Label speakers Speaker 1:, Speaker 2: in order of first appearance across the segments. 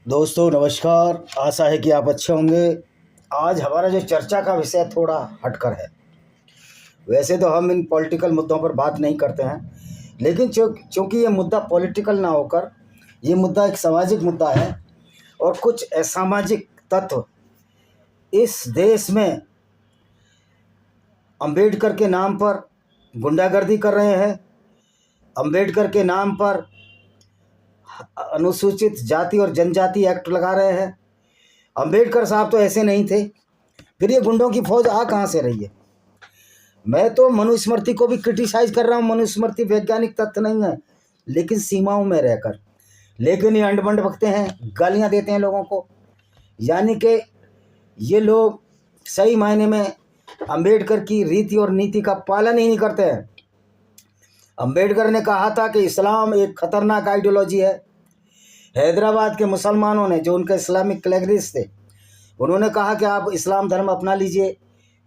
Speaker 1: दोस्तों नमस्कार। आशा है कि आप अच्छे होंगे। आज हमारा जो चर्चा का विषय थोड़ा हटकर है। वैसे तो हम इन पॉलिटिकल मुद्दों पर बात नहीं करते हैं, लेकिन चूंकि ये मुद्दा पॉलिटिकल ना होकर ये मुद्दा एक सामाजिक मुद्दा है और कुछ असामाजिक तत्व इस देश में अंबेडकर के नाम पर गुंडागर्दी कर रहे हैं। अंबेडकर के नाम पर अनुसूचित जाति और जनजाति एक्ट लगा रहे हैं। अंबेडकर साहब तो ऐसे नहीं थे, फिर ये गुंडों की फौज आ कहाँ से रही है? मैं तो मनुस्मृति को भी क्रिटिसाइज कर रहा हूँ। मनुस्मृति वैज्ञानिक तथ्य नहीं है, लेकिन सीमाओं में रहकर। लेकिन ये अंड-बंड बकते हैं, गालियाँ देते हैं लोगों को। यानी कि ये लोग सही मायने में अंबेडकर की रीति और नीति का पालन ही नहीं करते हैं। अंबेडकर ने कहा था कि इस्लाम एक खतरनाक आइडियोलॉजी है। हैदराबाद के मुसलमानों ने, जो उनके इस्लामिक क्लैरिस्ट थे, उन्होंने कहा कि आप इस्लाम धर्म अपना लीजिए,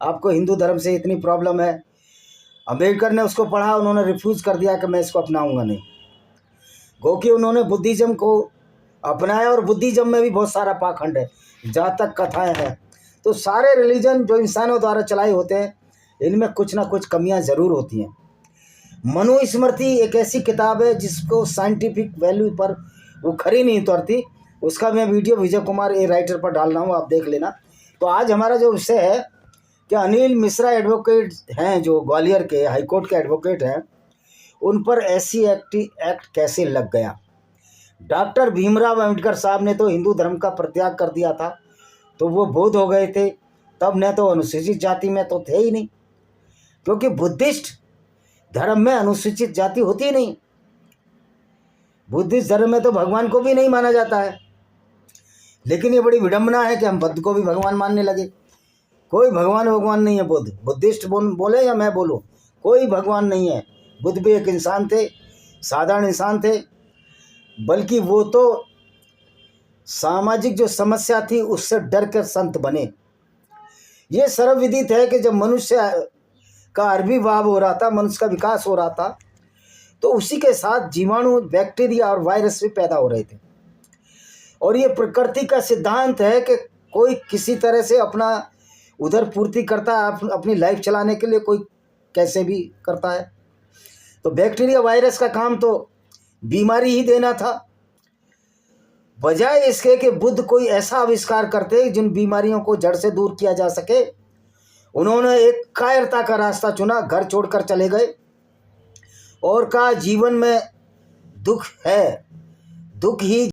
Speaker 1: आपको हिंदू धर्म से इतनी प्रॉब्लम है। अंबेडकर ने उसको पढ़ा, उन्होंने रिफ्यूज़ कर दिया कि मैं इसको अपनाऊंगा नहीं। गो कि उन्होंने बुद्धिज़्म को अपनाया, और बुद्धिज़्म में भी बहुत सारा पाखंड है, जहाँ तक कथाएं हैं। तो सारे रिलीजन जो इंसानों द्वारा चलाए होते हैं, इनमें कुछ ना कुछ कमियां ज़रूर होती हैं। मनुस्मृति एक ऐसी किताब है जिसको साइंटिफिक वैल्यू पर वो खरी नहीं उतरती। उसका मैं video Vijay Kumar a writer पर डाल रहा हूँ, आप देख लेना। तो आज हमारा जो विषय है कि अनिल मिश्रा एडवोकेट हैं, जो ग्वालियर के हाईकोर्ट के एडवोकेट हैं, उन पर ऐसी एक्ट कैसे लग गया। डॉक्टर भीमराव अम्बेडकर साहब ने तो हिंदू धर्म का परित्याग कर दिया था, तो वो बौद्ध हो गए थे। तब न तो अनुसूचित जाति में तो थे ही नहीं, क्योंकि बुद्धिस्ट धर्म में अनुसूचित जाति होती ही नहीं। बुद्धिस्ट धर्म में तो भगवान को भी नहीं माना जाता है। लेकिन ये बड़ी विडंबना है कि हम बुद्ध को भी भगवान मानने लगे। कोई भगवान नहीं है। बुद्धिस्ट बोले या मैं बोलूँ, कोई भगवान नहीं है। बुद्ध भी एक इंसान थे, साधारण इंसान थे, बल्कि वो तो सामाजिक जो समस्या थी उससे डर कर संत बने। ये सर्वविदित है कि जब मनुष्य का आविर्भाव हो रहा था, मनुष्य का विकास हो रहा था, तो उसी के साथ जीवाणु, बैक्टीरिया और वायरस भी पैदा हो रहे थे। और ये प्रकृति का सिद्धांत है कि कोई किसी तरह से अपना उधर पूर्ति करता है, अपनी लाइफ चलाने के लिए कोई कैसे भी करता है। तो बैक्टीरिया, वायरस का काम तो बीमारी ही देना था, बजाय इसके कि बुद्ध कोई ऐसा आविष्कार करते जिन बीमारियों को जड़ से दूर किया जा सके। उन्होंने एक कायरता का रास्ता चुना, घर छोड़कर चले गए और कहा जीवन में दुख है, दुख ही